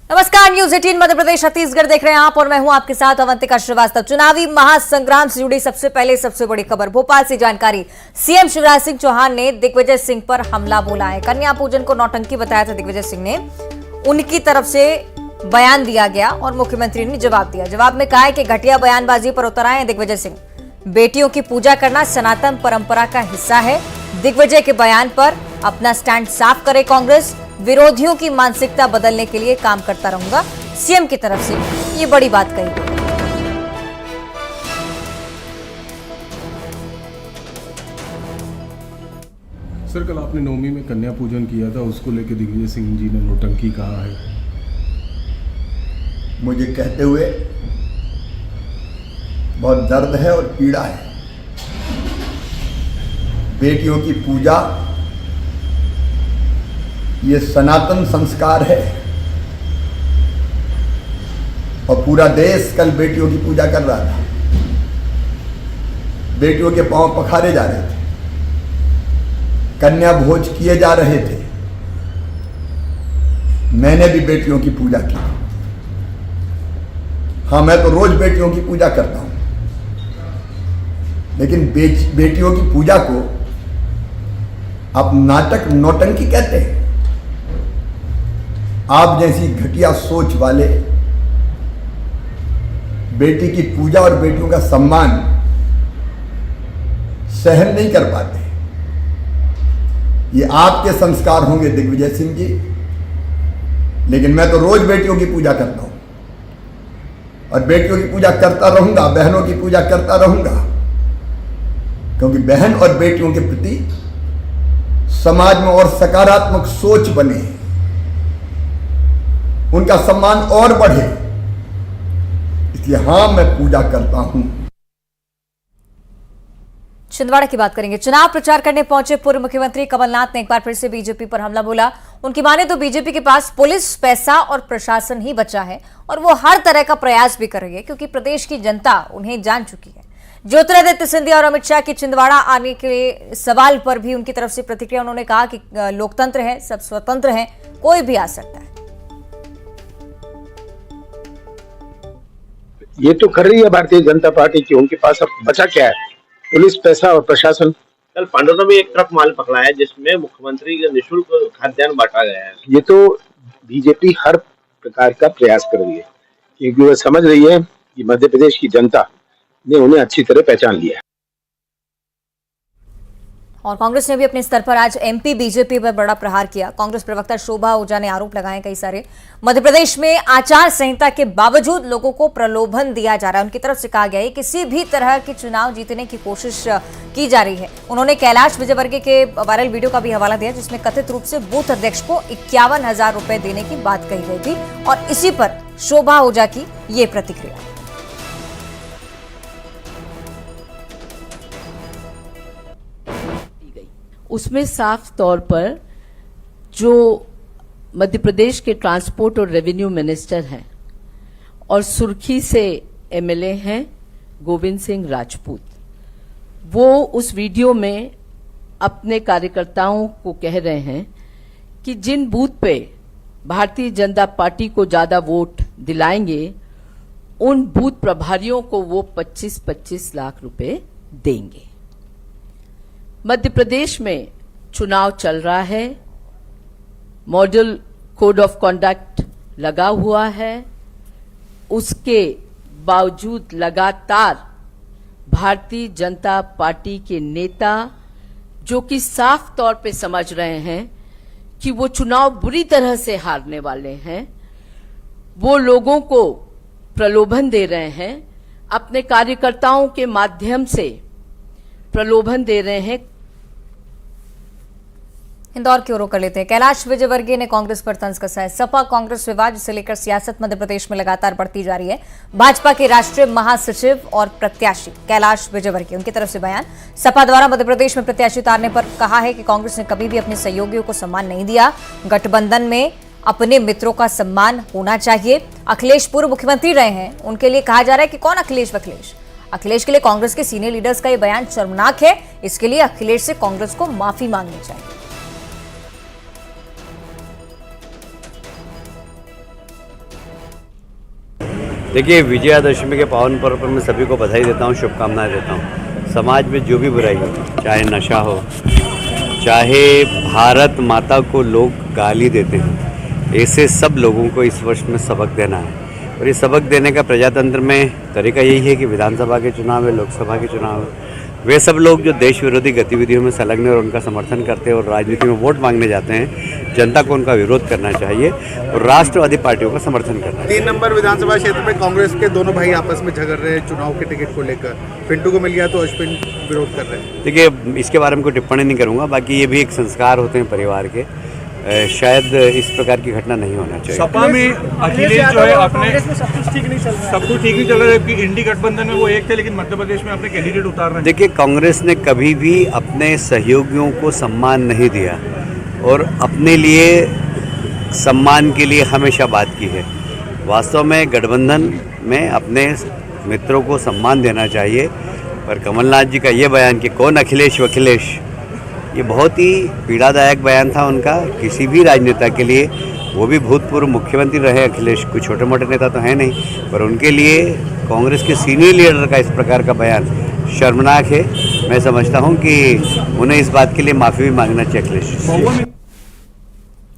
नमस्कार, न्यूज 18 मध्य प्रदेश छत्तीसगढ़ देख रहे हैं आप और मैं हूं आपके साथ अवंतिका श्रीवास्तव। चुनावी महासंग्राम से जुड़ी सबसे पहले सबसे बड़ी खबर भोपाल से जानकारी। सीएम शिवराज सिंह चौहान ने दिग्विजय सिंह पर हमला बोला है। कन्या पूजन को नौटंकी बताया था दिग्विजय सिंह ने। उनकी तरफ से बयान दिया गया और मुख्यमंत्री ने जवाब दिया। जवाब में कहा है कि घटिया बयानबाजी पर उतर आए हैं दिग्विजय सिंह। बेटियों की पूजा करना सनातन परंपरा का हिस्सा है। दिग्विजय के बयान पर अपना स्टैंड साफ करे कांग्रेस। विरोधियों की मानसिकता बदलने के लिए काम करता रहूंगा, सीएम की तरफ से ये बड़ी बात कही गई। सर, कल आपने नवमी में कन्या पूजन किया था, उसको लेकर दिग्विजय सिंह जी ने नौटंकी कहा है। मुझे कहते हुए बहुत दर्द है और पीड़ा है। बेटियों की पूजा ये सनातन संस्कार है और पूरा देश कल बेटियों की पूजा कर रहा था। बेटियों के पांव पखारे जा रहे थे, कन्या भोज किए जा रहे थे। मैंने भी बेटियों की पूजा की। हाँ, मैं तो रोज बेटियों की पूजा करता हूं, लेकिन बेटियों की पूजा को आप नाटक नौटंकी कहते हैं। आप जैसी घटिया सोच वाले बेटी की पूजा और बेटियों का सम्मान सहन नहीं कर पाते। ये आपके संस्कार होंगे दिग्विजय सिंह जी, लेकिन मैं तो रोज बेटियों की पूजा करता हूं और बेटियों की पूजा करता रहूंगा, बहनों की पूजा करता रहूंगा, क्योंकि बहन और बेटियों के प्रति समाज में और सकारात्मक सोच बने, उनका सम्मान और बढ़े, इसलिए हां, मैं पूजा करता हूं। छिंदवाड़ा की बात करेंगे। चुनाव प्रचार करने पहुंचे पूर्व मुख्यमंत्री कमलनाथ ने एक बार फिर से बीजेपी पर हमला बोला। उनकी माने तो बीजेपी के पास पुलिस, पैसा और प्रशासन ही बचा है और वो हर तरह का प्रयास भी करेंगे, क्योंकि प्रदेश की जनता उन्हें जान चुकी है। ज्योतिरादित्य सिंधिया और अमित शाह के छिंदवाड़ा आने के सवाल पर भी उनकी तरफ से प्रतिक्रिया। उन्होंने कहा कि लोकतंत्र है, सब स्वतंत्र है, कोई भी आ सकता है। ये तो कर रही है भारतीय जनता पार्टी की। उनके पास अब बचा क्या है? पुलिस, पैसा और प्रशासन। कल पांडुता में एक ट्रक माल पकड़ा है जिसमें मुख्यमंत्री का निःशुल्क खाद्यान्न बांटा गया है। ये तो बीजेपी हर प्रकार का प्रयास कर रही है, क्योंकि वह समझ रही है कि मध्य प्रदेश की जनता ने उन्हें अच्छी तरह पहचान लिया है। और कांग्रेस ने भी अपने स्तर पर आज एमपी बीजेपी पर बड़ा प्रहार किया। कांग्रेस प्रवक्ता शोभा ओझा ने आरोप लगाए कई सारे। मध्य प्रदेश में आचार संहिता के बावजूद लोगों को प्रलोभन दिया जा रहा है। उनकी तरफ से कहा गया है किसी भी तरह के चुनाव जीतने की कोशिश की जा रही है। उन्होंने कैलाश विजयवर्गीय के वायरल वीडियो का भी हवाला दिया, जिसमें कथित रूप से बूथ अध्यक्ष को 51,000 रुपए देने की बात कही गई थी और इसी पर शोभा ओझा की ये प्रतिक्रिया। उसमें साफ तौर पर जो मध्य प्रदेश के ट्रांसपोर्ट और रेवेन्यू मिनिस्टर हैं और सुर्खी से एमएलए हैं गोविंद सिंह राजपूत, वो उस वीडियो में अपने कार्यकर्ताओं को कह रहे हैं कि जिन बूथ पे भारतीय जनता पार्टी को ज्यादा वोट दिलाएंगे उन बूथ प्रभारियों को वो 25-25 लाख रुपए देंगे। मध्य प्रदेश में चुनाव चल रहा है, मॉडल कोड ऑफ कॉन्डक्ट लगा हुआ है, उसके बावजूद लगातार भारतीय जनता पार्टी के नेता, जो कि साफ तौर पे समझ रहे हैं कि वो चुनाव बुरी तरह से हारने वाले हैं, वो लोगों को प्रलोभन दे रहे हैं, अपने कार्यकर्ताओं के माध्यम से प्रलोभन दे रहे हैं। इंदौर की ओर कर लेते हैं। कैलाश विजयवर्गीय ने कांग्रेस पर तंज कसा है। सपा कांग्रेस विवाद, जिसे लेकर सियासत मध्य प्रदेश में लगातार बढ़ती जा रही है। भाजपा के राष्ट्रीय महासचिव और प्रत्याशी कैलाश विजयवर्गीय, उनकी तरफ से बयान। सपा द्वारा मध्य प्रदेश में प्रत्याशी उतारने पर कहा है कि कांग्रेस ने कभी भी अपने सहयोगियों को सम्मान नहीं दिया। गठबंधन में अपने मित्रों का सम्मान होना चाहिए। अखिलेश पूर्व मुख्यमंत्री रहे हैं, उनके लिए कहा जा रहा है कि कौन अखिलेश अखिलेश के लिए कांग्रेस के सीनियर लीडर्स का यह बयान शर्मनाक है। इसके लिए अखिलेश से कांग्रेस को माफी मांगनी चाहिए। देखिए, विजयादशमी के पावन पर्व पर मैं सभी को बधाई देता हूँ, शुभकामनाएं देता हूँ। समाज में जो भी बुराई हो, चाहे नशा हो, चाहे भारत माता को लोग गाली देते हैं, ऐसे सब लोगों को इस वर्ष में सबक देना है। और ये सबक देने का प्रजातंत्र में तरीका यही है कि विधानसभा के चुनाव है, लोकसभा के चुनाव है, वे सब लोग जो देश विरोधी गतिविधियों में संलग्न और उनका समर्थन करते हैं और राजनीति में वोट मांगने जाते हैं, जनता को उनका विरोध करना चाहिए और राष्ट्रवादी पार्टियों का समर्थन करना चाहिए। 3 नंबर विधानसभा क्षेत्र में कांग्रेस के दोनों भाई आपस में झगड़ रहे हैं चुनाव के टिकट को लेकर। पिंटू को मिल गया तो अश्विन विरोध कर रहे हैं। देखिए, इसके बारे में कोई टिप्पणी नहीं करूँगा, बाकी ये भी एक संस्कार होते हैं परिवार के, शायद इस प्रकार की घटना नहीं होना चाहिए। सपा में अखिलेश जो है अपने सब कुछ ठीक नहीं चल रहा है कि इंडी गठबंधन में वो एक थे, लेकिन मध्य प्रदेश में अपने कैंडिडेट उतार रहे हैं। देखिए, कांग्रेस ने कभी भी अपने सहयोगियों को सम्मान नहीं दिया और अपने लिए सम्मान के लिए हमेशा बात की है। वास्तव में गठबंधन में अपने मित्रों को सम्मान देना चाहिए। पर कमलनाथ जी का ये बयान कि कौन अखिलेश वखिलेश, ये बहुत ही पीड़ादायक बयान था उनका किसी भी राजनेता के लिए। वो भी भूतपूर्व मुख्यमंत्री रहे अखिलेश, कोई छोटे मोटे नेता तो है नहीं, पर उनके लिए कांग्रेस के सीनियर लीडर का इस प्रकार का बयान शर्मनाक है। मैं समझता हूं कि उन्हें इस बात के लिए माफ़ी भी मांगना चाहिए अखिलेश।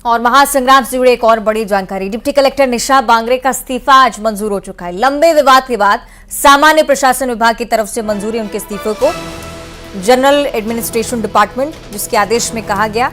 और महासंग्राम से जुड़ी एक और बड़ी जानकारी, डिप्टी कलेक्टर निशा बांगरे का इस्तीफा आज मंजूर हो चुका है। लंबे विवाद के बाद सामान्य प्रशासन विभाग की तरफ से मंजूरी उनके इस्तीफे को। जनरल एडमिनिस्ट्रेशन डिपार्टमेंट, जिसके आदेश में कहा गया,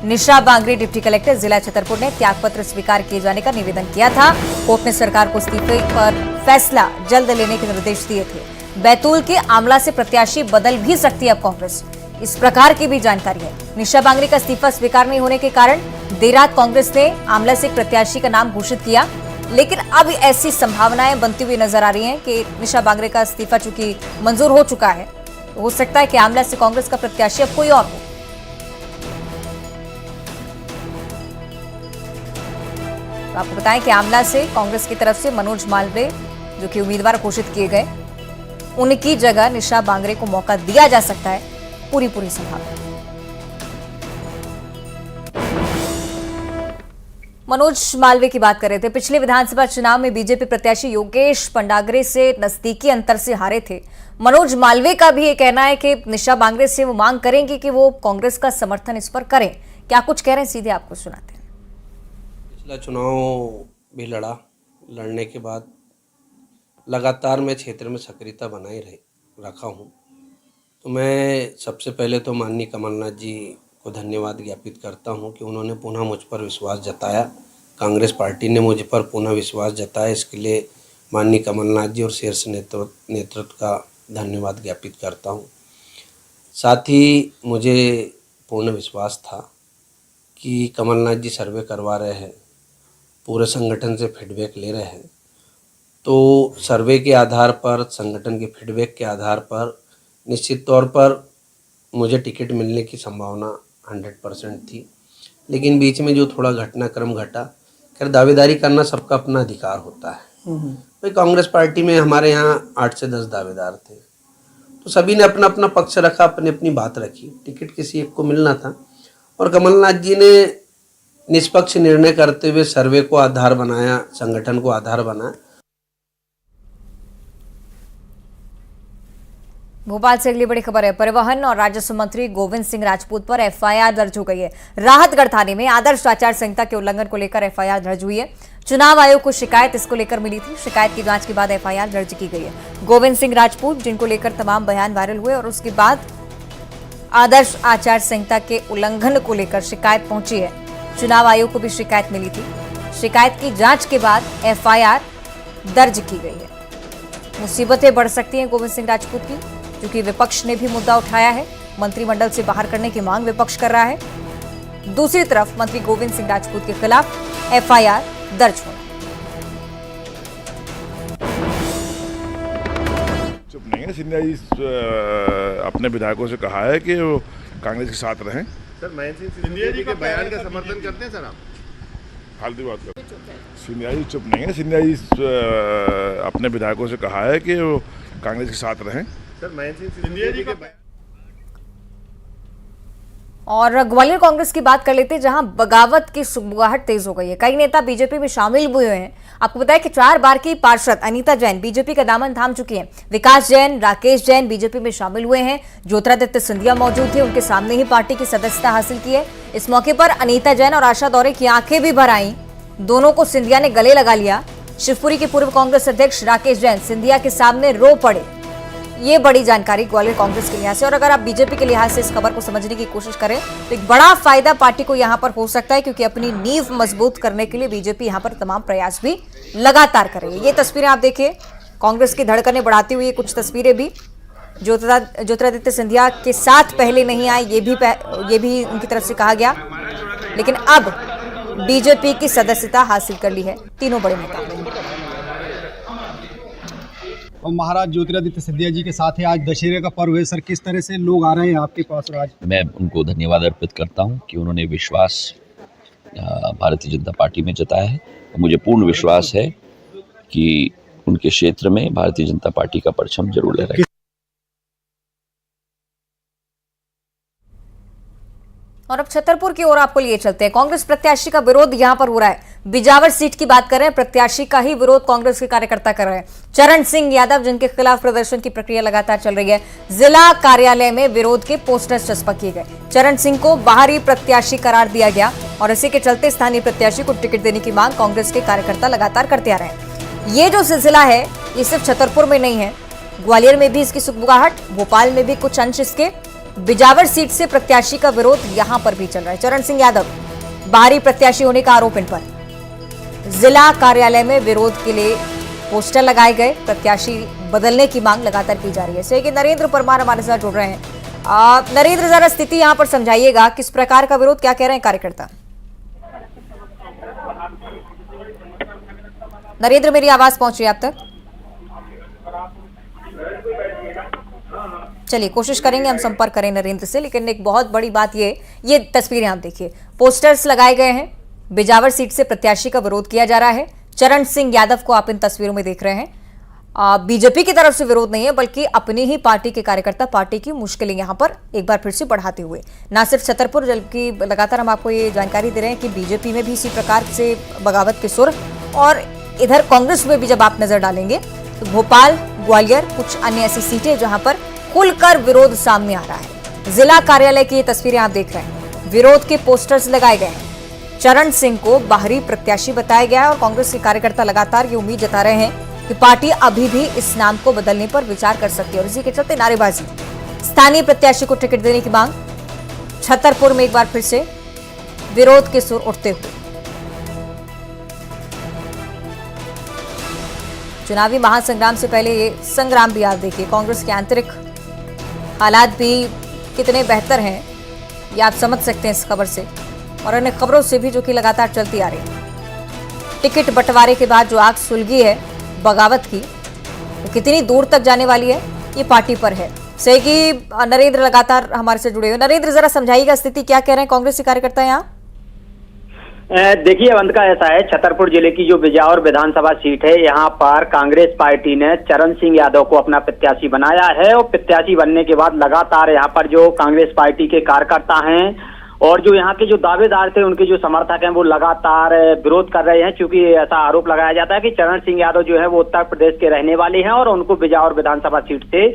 निशा बांगरे डिप्टी कलेक्टर जिला छतरपुर ने त्यागपत्र स्वीकार किए जाने का निवेदन किया था। कोर्ट ने सरकार को इस्तीफे पर फैसला जल्द लेने के निर्देश दिए थे। बैतूल के आमला से प्रत्याशी बदल भी सकती है अब कांग्रेस, इस प्रकार की भी जानकारी है। निशा बांगरे का इस्तीफा स्वीकार नहीं होने के कारण देर रात कांग्रेस ने आमला से प्रत्याशी का नाम घोषित किया, लेकिन अब ऐसी संभावनाएं बनती हुई नजर आ रही हैं कि निशा बांगरे का इस्तीफा चूंकि मंजूर हो चुका है, हो सकता है कि आमला से कांग्रेस का प्रत्याशी अब कोई और हो। तो आपको बताएं कि आमला से कांग्रेस की तरफ से मनोज मालवीय, जो कि उम्मीदवार घोषित किए गए, उनकी जगह निशा बांगरे को मौका दिया जा सकता है। पूरी संभावना। मनोज मालवीय की बात कर रहे थे। पिछले विधानसभा चुनाव में बीजेपी प्रत्याशी योगेश पंडागरे से नजदीकी अंतर से हारे थे। मनोज मालवीय का भी ये कहना है कि निशा बांगरे से वो मांग करेंगे कि वो कांग्रेस का समर्थन इस पर करें। क्या कुछ कह रहे हैं, सीधे आपको सुनाते हैं। पिछला चुनाव भी लड़ने के बाद लगातार मैं क्षेत्र में सक्रियता बनाए रखा हूँ। तो मैं सबसे पहले तो माननीय कमलनाथ जी को धन्यवाद ज्ञापित करता हूं कि उन्होंने पुनः मुझ पर विश्वास जताया। कांग्रेस पार्टी ने मुझ पर पुनः विश्वास जताया, इसके लिए माननीय कमलनाथ जी और शीर्ष नेतृत्व का धन्यवाद ज्ञापित करता हूं। साथ ही मुझे पूर्ण विश्वास था कि कमलनाथ जी सर्वे करवा रहे हैं, पूरे संगठन से फीडबैक ले रहे हैं, तो सर्वे के आधार पर, संगठन के फीडबैक के आधार पर निश्चित तौर पर मुझे टिकट मिलने की संभावना 100% थी। लेकिन बीच में जो थोड़ा घटनाक्रम घटा, खैर दावेदारी करना सबका अपना अधिकार होता है। तो कांग्रेस पार्टी में हमारे यहाँ 8 से 10 दावेदार थे, तो सभी ने अपना अपना पक्ष रखा, अपनी अपनी बात रखी। टिकट किसी एक को मिलना था और कमलनाथ जी ने निष्पक्ष निर्णय करते हुए सर्वे को आधार बनाया, संगठन को आधार बनाया। भोपाल से अगली बड़ी खबर है। परिवहन और राजस्व मंत्री गोविंद सिंह राजपूत पर एफआईआर दर्ज हो गई है। राहतगढ़ थाने में आदर्श आचार संहिता के उल्लंघन को लेकर एफआईआर दर्ज हुई है। चुनाव आयोग को शिकायत इसको लेकर मिली थी। शिकायत की जांच के बाद एफआईआर दर्ज की गई है। गोविंद सिंह राजपूत, जिनको लेकर तमाम बयान वायरल हुए और उसके बाद आदर्श आचार संहिता के उल्लंघन को लेकर शिकायत पहुंची है। चुनाव आयोग को भी शिकायत मिली थी। शिकायत की जांच के बाद एफआईआर दर्ज की गई है। मुसीबतें बढ़ सकती हैं गोविंद सिंह राजपूत की, क्योंकि विपक्ष ने भी मुद्दा उठाया है। मंत्रिमंडल से बाहर करने की मांग विपक्ष कर रहा है। दूसरी तरफ मंत्री गोविंद सिंह राजपूत के खिलाफ एफआईआर दर्ज होना। चुप नहीं है। सिंधिया जी अपने विधायकों से कहा है कि वो कांग्रेस के साथ रहें। सर, महेंद्र सिंह सिंधिया जी के बयान का समर्थन करते हैं सर आप? फालतू बात करते हैं। सिंधिया जी चुप नहीं है। सिंधिया जी अपने विधायकों से कहा है कि वो कांग्रेस के साथ रहें। सर, महेंद्र सिंह सिंधिया जी के और ग्वालियर कांग्रेस की बात कर लेते हैं, जहां बगावत की सुगबुगाहट तेज हो गई है। कई नेता बीजेपी में शामिल हुए हैं। आपको बताया कि 4 बार की पार्षद अनीता जैन बीजेपी का दामन थाम चुकी हैं। विकास जैन, राकेश जैन बीजेपी में शामिल हुए हैं। ज्योतिरादित्य सिंधिया मौजूद थे, उनके सामने ही पार्टी की सदस्यता हासिल की है। इस मौके पर अनीता जैन और आशा दौरे की आंखें भी भर आईं। दोनों को सिंधिया ने गले लगा लिया। शिवपुरी के पूर्व कांग्रेस अध्यक्ष राकेश जैन सिंधिया के सामने रो पड़े। ये बड़ी जानकारी ग्वालियर कांग्रेस के लिहाज से। और अगर आप बीजेपी के लिहाज से इस खबर को समझने की कोशिश करें तो एक बड़ा फायदा पार्टी को यहां पर हो सकता है, क्योंकि अपनी नींव मजबूत करने के लिए बीजेपी यहां पर तमाम प्रयास भी लगातार कर रही है। ये तस्वीरें आप देखिए, कांग्रेस की धड़कनें बढ़ाती हुई कुछ तस्वीरें भी। ज्योतिरादित्य सिंधिया के साथ पहले नहीं आए, ये भी उनकी तरफ से कहा गया, लेकिन अब बीजेपी की सदस्यता हासिल कर ली है तीनों बड़े नेताओं। और महाराज ज्योतिरादित्य सिंधिया जी के साथ है, आज दशहरे का पर्व है सर, किस तरह से लोग आ रहे हैं आपके पास? आज मैं उनको धन्यवाद अर्पित करता हूं कि उन्होंने विश्वास भारतीय जनता पार्टी में जताया है। मुझे पूर्ण विश्वास है कि उनके क्षेत्र में भारतीय जनता पार्टी का परचम जरूर लहराएगा। और अब छतरपुर की ओर आपको लिए चलते हैं। कांग्रेस प्रत्याशी का विरोध यहां पर हो रहा है। बिजावर सीट की बात करें, प्रत्याशी का ही विरोध कांग्रेस के कार्यकर्ता कर रहे हैं। चरण सिंह यादव, जिनके खिलाफ प्रदर्शन की प्रक्रिया लगातार चल रही है, जिला कार्यालय में विरोध के पोस्टर्स चस्पा किए गए। चरण सिंह को बाहरी प्रत्याशी करार दिया गया और इसी के चलते स्थानीय प्रत्याशी को टिकट देने की मांग कांग्रेस के कार्यकर्ता लगातार करते आ रहे हैं। ये जो सिलसिला है, ये सिर्फ छतरपुर में नहीं है, ग्वालियर में भी इसकी सुगबुगाहट, भोपाल में भी कुछ अंश इसके। बिजावर सीट से प्रत्याशी का विरोध यहां पर भी चल रहा है। चरण सिंह यादव बाहरी प्रत्याशी होने का आरोप इन पर। जिला कार्यालय में विरोध के लिए पोस्टर लगाए गए, प्रत्याशी बदलने की मांग लगातार की जा रही है। सही कि नरेंद्र परमार हमारे साथ जुड़ रहे हैं। नरेंद्र, जरा स्थिति यहां पर समझाइएगा, किस प्रकार का विरोध, क्या कह रहे हैं कार्यकर्ता? नरेंद्र, मेरी आवाज पहुंच रही है आप तक? चलिए कोशिश करेंगे हम संपर्क करें नरेंद्र से, लेकिन एक बहुत बड़ी बात ये तस्वीरें आप देखिए, पोस्टर्स लगाए गए हैं। बिजावर सीट से प्रत्याशी का विरोध किया जा रहा है। चरण सिंह यादव को आप इन तस्वीरों में देख रहे हैं। बीजेपी की तरफ से विरोध नहीं है, बल्कि अपनी ही पार्टी के कार्यकर्ता पार्टी की मुश्किलें यहां पर एक बार फिर से बढ़ाते हुए, ना सिर्फ छतरपुर, जबकि लगातार हम आपको ये जानकारी दे रहे हैं कि बीजेपी में भी इसी प्रकार से बगावत के सुर, और इधर कांग्रेस में भी जब आप नजर डालेंगे तो भोपाल, ग्वालियर, कुछ अन्य ऐसी सीटें जहां पर खुलकर विरोध सामने आ रहा है। जिला कार्यालय की ये तस्वीरें आप देख रहे हैं, विरोध के पोस्टर्स लगाए गए हैं। चरण सिंह को बाहरी प्रत्याशी बताया गया है और कांग्रेस के कार्यकर्ता लगातार ये उम्मीद जता रहे हैं कि पार्टी अभी भी इस नाम को बदलने पर विचार कर सकती है, और इसी के चलते नारेबाजी, स्थानीय प्रत्याशी को टिकट देने की मांग। छतरपुर में एक बार फिर से विरोध के सुर उठते हुए। चुनावी महासंग्राम से पहले ये संग्राम भी आप देखिए, कांग्रेस के आंतरिक हालात भी कितने बेहतर हैं ये आप समझ सकते हैं इस खबर से, और अन्य खबरों से भी जो कि लगातार चलती आ रही है। टिकट बंटवारे के बाद जो आग सुलगी है बगावत की, वो कितनी दूर तक जाने वाली है ये पार्टी पर है। सही कि नरेंद्र लगातार हमारे से जुड़े हुए। नरेंद्र, जरा समझाइएगा स्थिति, क्या कह रहे हैं कांग्रेस के कार्यकर्ता यहाँ? देखिए अवंतिका, ऐसा है, छतरपुर जिले की जो बिजावर विधानसभा सीट है, यहाँ पर कांग्रेस पार्टी ने चरण सिंह यादव को अपना प्रत्याशी बनाया है, और प्रत्याशी बनने के बाद लगातार यहाँ पर जो कांग्रेस पार्टी के कार्यकर्ता हैं और जो यहाँ के जो दावेदार थे, उनके जो समर्थक हैं, वो लगातार विरोध कर रहे हैं, क्योंकि ऐसा आरोप लगाया जाता है कि चरण सिंह यादव जो है वो उत्तर प्रदेश के रहने वाले हैं और उनको बिजावर विधानसभा सीट से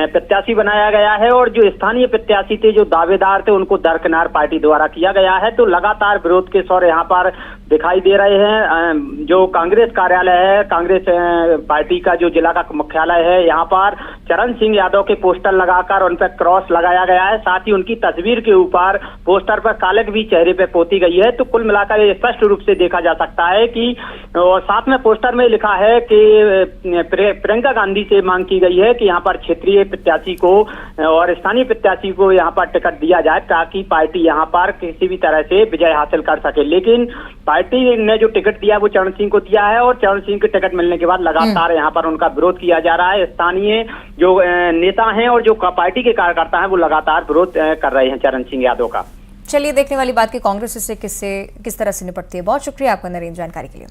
प्रत्याशी बनाया गया है, और जो स्थानीय प्रत्याशी थे, जो दावेदार थे, उनको दरकिनार पार्टी द्वारा किया गया है। तो लगातार विरोध के स्वर यहाँ पर दिखाई दे रहे हैं। जो कांग्रेस कार्यालय है, कांग्रेस पार्टी का जो जिला का मुख्यालय है, यहाँ पर चरण सिंह यादव के पोस्टर लगाकर उन पर क्रॉस लगाया गया है। साथ ही उनकी तस्वीर के ऊपर पोस्टर पर कालक भी चेहरे पे पोती गई है। तो कुल मिलाकर ये स्पष्ट रूप से देखा जा सकता है कि, और साथ में पोस्टर में लिखा है कि प्रियंका गांधी से मांग की गई है कि यहाँ पर क्षेत्रीय प्रत्याशी को और स्थानीय प्रत्याशी को यहाँ पर टिकट दिया जाए, ताकि पार्टी यहाँ पर किसी भी तरह से विजय हासिल कर सके। लेकिन पार्टी ने जो टिकट दिया वो चरण सिंह को दिया है, और चरण सिंह के टिकट मिलने के बाद लगातार यहाँ पर उनका विरोध किया जा रहा है। स्थानीय जो नेता हैं और जो पार्टी के कार्यकर्ता हैं, वो लगातार विरोध कर रहे हैं चरण सिंह यादव का। चलिए देखने वाली बात कि कांग्रेस इससे किस तरह से निपटती है। बहुत शुक्रिया आपका नरेंद्र जानकारी के लिए।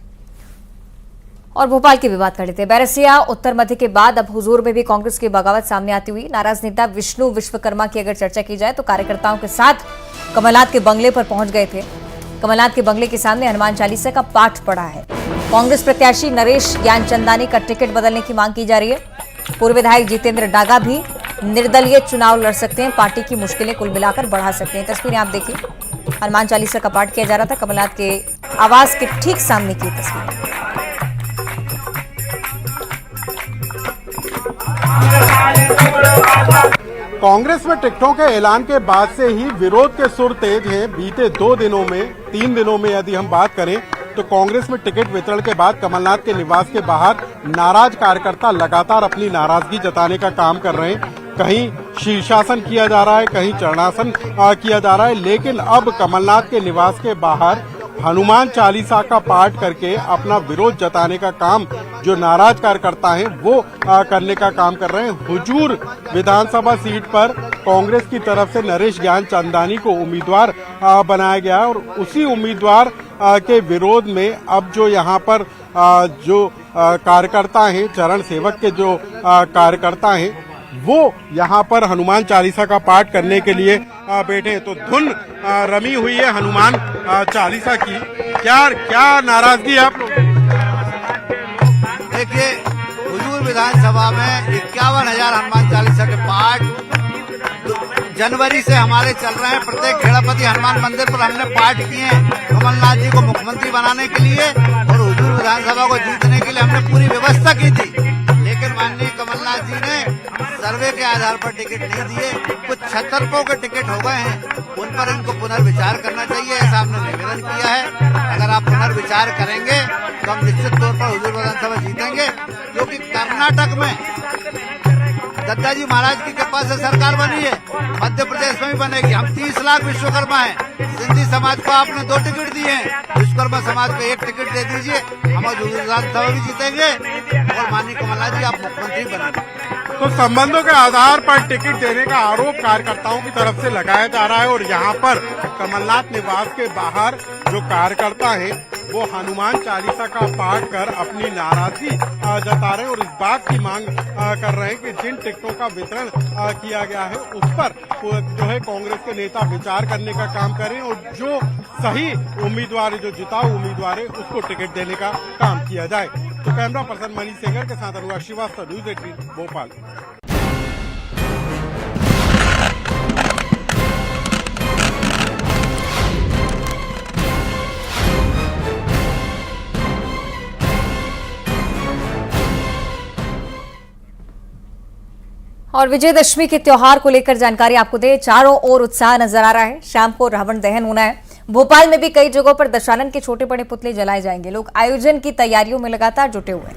और भोपाल की भी बात कर लेते हैं। बैरसिया उत्तर मध्य के बाद अब हुजूर में भी कांग्रेस की बगावत सामने आती हुई। नाराज नेता विष्णु विश्वकर्मा की अगर चर्चा की जाए तो कार्यकर्ताओं के साथ कमलनाथ के बंगले पर पहुंच गए थे। कमलनाथ के बंगले के सामने हनुमान चालीसा का पाठ पढ़ा है। कांग्रेस प्रत्याशी नरेश ज्ञानचंदानी का टिकट बदलने की मांग की जा रही है। पूर्व विधायक जितेंद्र डागा भी निर्दलीय चुनाव लड़ सकते हैं, पार्टी की मुश्किलें कुल मिलाकर बढ़ा सकते हैं। तस्वीरें आप देखिए, हनुमान चालीसा का पाठ किया जा रहा था कमलनाथ के आवास के ठीक सामने की तस्वीर। कांग्रेस में टिकटों के ऐलान के बाद से ही विरोध के सुर तेज हैं। बीते 2 दिनों में 3 दिनों में यदि हम बात करें तो कांग्रेस में टिकट वितरण के बाद कमलनाथ के निवास के बाहर नाराज कार्यकर्ता लगातार अपनी नाराजगी जताने का काम कर रहे हैं। कहीं शीर्षासन किया जा रहा है, कहीं चरणासन किया जा रहा है, लेकिन अब कमलनाथ के निवास के बाहर हनुमान चालीसा का पाठ करके अपना विरोध जताने का काम जो नाराज कार्यकर्ता हैं वो करने का काम कर रहे हैं। हुजूर विधानसभा सीट पर कांग्रेस की तरफ से नरेश ज्ञानचंदानी को उम्मीदवार बनाया गया है और उसी उम्मीदवार के विरोध में अब जो यहाँ पर जो कार्यकर्ता हैं, चरण सेवक के जो कार्यकर्ता हैं, वो यहाँ पर हनुमान चालीसा का पाठ करने के लिए बैठे। तो धुन रमी हुई है हनुमान चालीसा की। क्या नाराजगी है आप लोग? देखिए, हुजूर विधानसभा में 51,000 हनुमान चालीसा के पाठ जनवरी से हमारे चल रहे हैं। प्रत्येक खेड़ापति हनुमान मंदिर पर हमने पाठ किए हैं कमलनाथ जी को मुख्यमंत्री बनाने के लिए और हुजूर विधानसभा को जीतने के लिए हमने पूरी व्यवस्था की थी। लेकिन माननीय कमलनाथ जी ने सर्वे के आधार पर टिकट नहीं दिए। कुछ छतरपों के टिकट हो गए हैं, उन पर इनको पुनर्विचार करना चाहिए, ऐसा हमने निवेदन किया है। अगर आप पुनर्विचार करेंगे तो हम निश्चित तौर पर हुजूर विधानसभा जीतेंगे, क्योंकि कर्नाटक में दत्ताजी महाराज की कृपा से सरकार बनी है, मध्य प्रदेश में भी बनेगी। हम 30 लाख विश्वकर्मा हैं। सिंधी समाज को आपने 2 टिकट दिए हैं, विश्वकर्मा समाज को 1 टिकट दे दीजिए, हम हुजूर विधानसभा भी जीतेंगे और माननीय कमलनाथ जी आप मुख्यमंत्री बनेंगे। तो संबंधों के आधार पर टिकट देने का आरोप कार्यकर्ताओं की तरफ से लगाया जा रहा है और यहाँ पर कमलनाथ निवास के बाहर जो कार्यकर्ता हैं वो हनुमान चालीसा का पाठ कर अपनी नाराजगी जता रहे हैं और इस बात की मांग कर रहे हैं कि जिन टिकटों का वितरण किया गया है उस पर जो है कांग्रेस के नेता विचार करने का काम करें और जो सही उम्मीदवार है, जो जिताऊ उम्मीदवार है, उसको टिकट देने का काम किया जाए। तो कैमरा पर्सन मनीष सेंगर के साथ अनुराग श्रीवास्तव, न्यूज 18 भोपाल। और विजयदशमी के त्योहार को लेकर जानकारी आपको दे, चारों ओर उत्साह नजर आ रहा है। शाम को रावण दहन होना है। भोपाल में भी कई जगहों पर दशानन के छोटे बड़े पुतले जलाए जाएंगे। लोग आयोजन की तैयारियों में लगातार जुटे हुए हैं।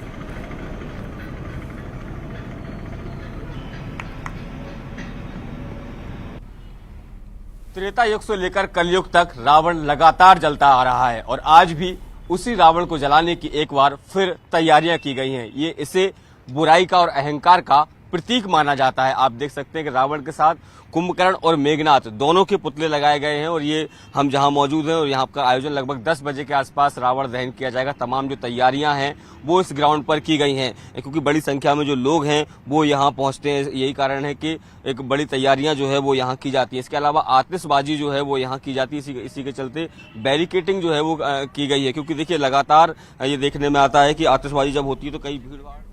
त्रेता युग से लेकर कलयुग तक रावण लगातार जलता आ रहा है और आज भी उसी रावण को जलाने की एक बार फिर तैयारियां की गई हैं। ये इसे बुराई का और अहंकार का प्रतीक माना जाता है। आप देख सकते हैं कि रावण के साथ कुंभकर्ण और मेघनाथ दोनों के पुतले लगाए गए हैं और ये हम जहां मौजूद हैं और यहाँ का आयोजन लगभग 10 बजे के आसपास रावण दहन किया जाएगा। तमाम जो तैयारियां हैं वो इस ग्राउंड पर की गई हैं, क्योंकि बड़ी संख्या में जो लोग हैं वो यहाँ पहुंचते हैं। यही कारण है कि एक बड़ी तैयारियां जो है वो यहाँ की जाती है। इसके अलावा आतिशबाजी जो है वो यहाँ की जाती है। इसी के चलते बैरिकेटिंग जो है वो की गई है, क्योंकि देखिए लगातार ये देखने में आता है कि आतिशबाजी जब होती है तो कई भीड़ भाड़।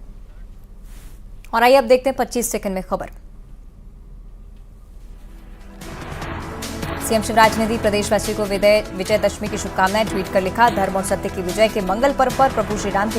और आइए अब देखते हैं 25 सेकंड में खबर। सीएम शिवराज ने दी प्रदेशवासियों को विजयदशमी की शुभकामनाएं। ट्वीट कर लिखा, धर्म और सत्य की विजय के मंगल पर्व पर प्रभु श्री राम की